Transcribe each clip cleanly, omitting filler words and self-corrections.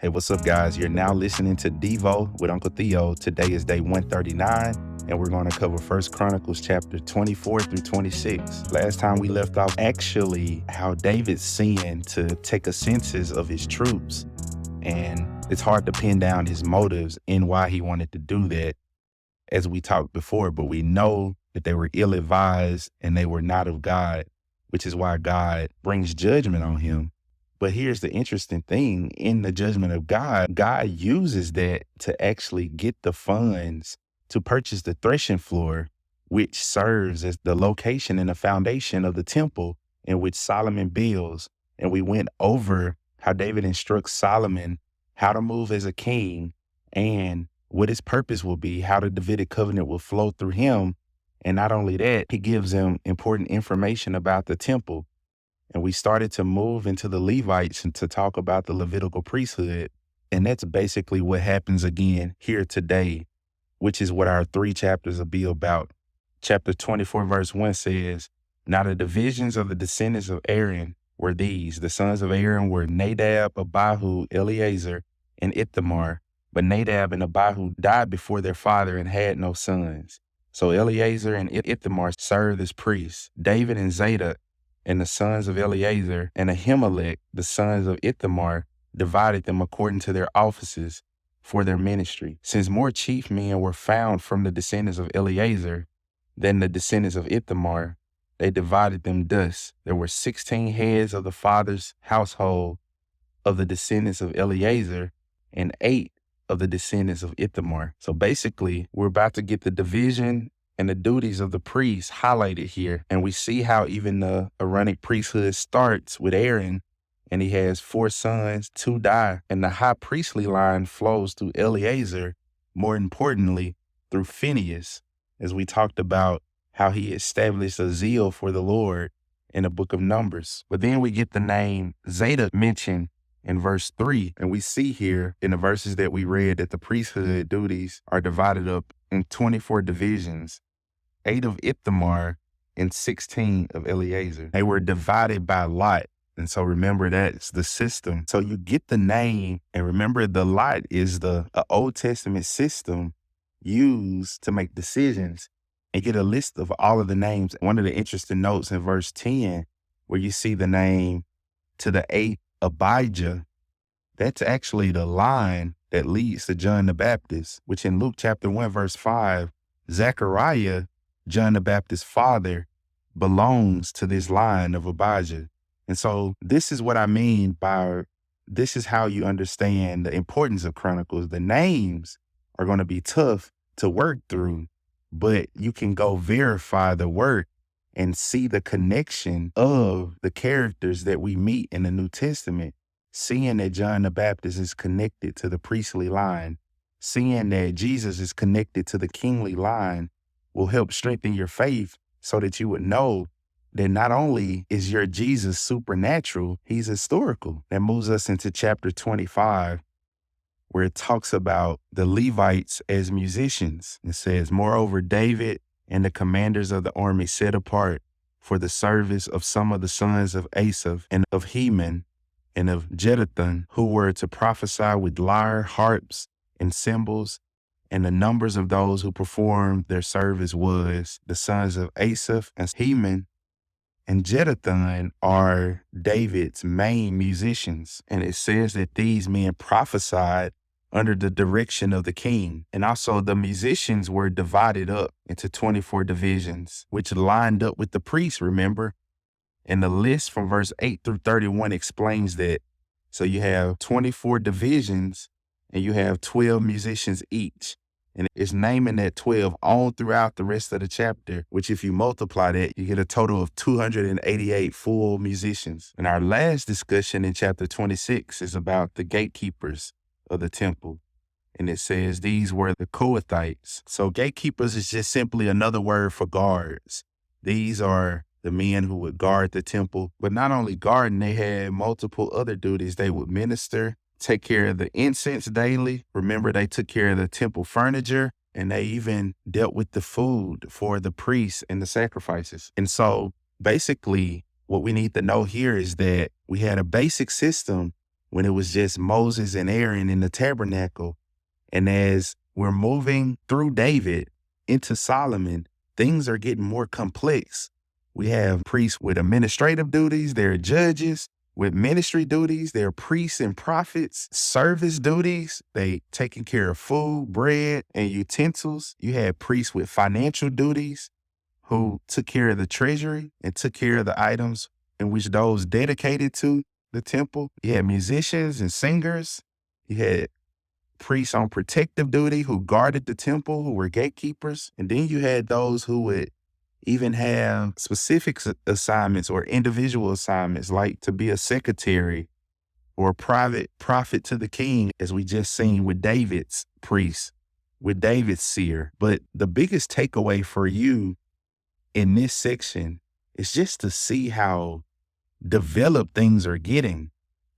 Hey, what's up, guys? You're now listening to Devo with Uncle Theo. Today is day 139, and we're going to cover First Chronicles chapter 24 through 26. Last time we left off actually how David's sent to take a census of his troops, and it's hard to pin down his motives and why he wanted to do that, as we talked before, but we know that they were ill-advised and they were not of God, which is why God brings judgment on him. But here's the interesting thing. In the judgment of God, God uses that to actually get the funds to purchase the threshing floor, which serves as the location and the foundation of the temple in which Solomon builds. And we went over how David instructs Solomon how to move as a king and what his purpose will be, how the Davidic covenant will flow through him. And not only that, he gives him important information about the temple. And we started to move into the Levites and to talk about the Levitical priesthood. And that's basically what happens again here today, which is what our 3 chapters will be about. Chapter 24, verse 1 says, "Now the divisions of the descendants of Aaron were these. The sons of Aaron were Nadab, Abihu, Eleazar, and Ithamar. But Nadab and Abihu died before their father and had no sons. So Eleazar and Ithamar served as priests. David and Zadok and the sons of Eleazar and Ahimelech, the sons of Ithamar, divided them according to their offices for their ministry. Since more chief men were found from the descendants of Eleazar than the descendants of Ithamar, they divided them thus. There were 16 heads of the father's household of the descendants of Eleazar and 8 of the descendants of Ithamar." So basically, we're about to get the division and the duties of the priests highlighted here. And we see how even the Aaronic priesthood starts with Aaron, and he has 4 sons, 2 die, and the high priestly line flows through Eleazar, more importantly, through Phinehas, as we talked about how he established a zeal for the Lord in the book of Numbers. But then we get the name Zadok mentioned in verse 3, and we see here in the verses that we read that the priesthood duties are divided up in 24 divisions, 8 of Ithamar and 16 of Eleazar. They were divided by lot. And so remember, that's the system. So you get the name, and remember the lot is the Old Testament system used to make decisions, and get a list of all of the names. One of the interesting notes in verse 10, where you see the name to the 8th Abijah, that's actually the line that leads to John the Baptist, which in Luke chapter 1, verse 5, Zechariah, John the Baptist's father, belongs to this line of Abijah. And so this is what I mean by, this is how you understand the importance of Chronicles. The names are going to be tough to work through, but you can go verify the work and see the connection of the characters that we meet in the New Testament. Seeing that John the Baptist is connected to the priestly line, seeing that Jesus is connected to the kingly line, will help strengthen your faith so that you would know that not only is your Jesus supernatural, he's historical. That moves us into chapter 25, where it talks about the Levites as musicians. It says, "Moreover, David and the commanders of the army set apart for the service of some of the sons of Asaph and of Heman and of Jeduthun, who were to prophesy with lyre, harps, and cymbals. And the numbers of those who performed their service was the sons of Asaph and Heman and Jeduthun are David's main musicians." And it says that these men prophesied under the direction of the king. And also the musicians were divided up into 24 divisions, which lined up with the priests, remember? And the list from verse 8 through 31 explains that. So you have 24 divisions and you have 12 musicians each. And it's naming that 12 on throughout the rest of the chapter, which if you multiply that, you get a total of 288 full musicians. And our last discussion in chapter 26 is about the gatekeepers of the temple. And it says these were the Kohathites. So gatekeepers is just simply another word for guards. These are the men who would guard the temple. But not only guarding, they had multiple other duties. They would minister, take care of the incense daily. Remember, they took care of the temple furniture, and they even dealt with the food for the priests and the sacrifices. And so basically what we need to know here is that we had a basic system when it was just Moses and Aaron in the tabernacle. And as we're moving through David into Solomon, things are getting more complex. We have priests with administrative duties, there are judges with ministry duties, there are priests and prophets, service duties, they taking care of food, bread, and utensils. You had priests with financial duties who took care of the treasury and took care of the items in which those dedicated to the temple. You had musicians and singers. You had priests on protective duty who guarded the temple, who were gatekeepers. And then you had those who would even have specific assignments or individual assignments, like to be a secretary or a private prophet to the king, as we just seen with David's priest, with David's seer. But the biggest takeaway for you in this section is just to see how developed things are getting.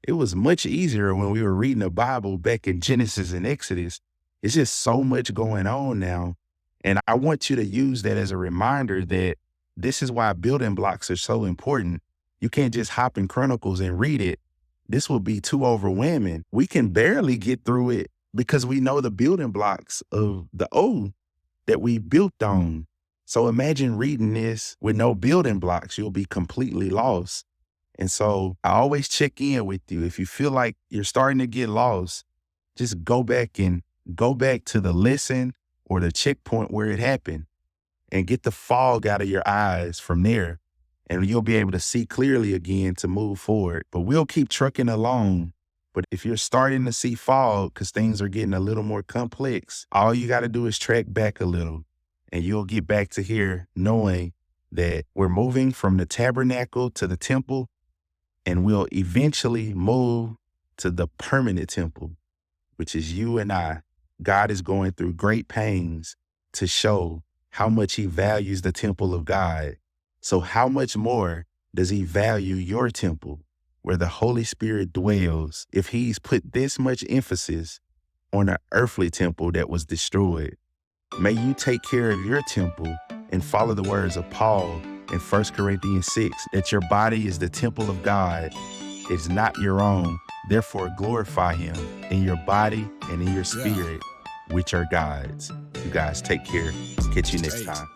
It was much easier when we were reading the Bible back in Genesis and Exodus. It's just so much going on now. And I want you to use that as a reminder that this is why building blocks are so important. You can't just hop in Chronicles and read it. This will be too overwhelming. We can barely get through it because we know the building blocks of the old that we built on. So imagine reading this with no building blocks. You'll be completely lost. And so I always check in with you. If you feel like you're starting to get lost, just go back to the lesson or the checkpoint where it happened and get the fog out of your eyes from there. And you'll be able to see clearly again to move forward. But we'll keep trucking along. But if you're starting to see fog because things are getting a little more complex, all you got to do is track back a little and you'll get back to here knowing that we're moving from the tabernacle to the temple. And we'll eventually move to the permanent temple, which is you and I. God is going through great pains to show how much he values the temple of God. So how much more does he value your temple where the Holy Spirit dwells if he's put this much emphasis on an earthly temple that was destroyed? May you take care of your temple and follow the words of Paul in 1 Corinthians 6, that your body is the temple of God. It's not your own. Therefore, glorify him in your body and in your spirit, which are God's. You guys take care. Catch you next time.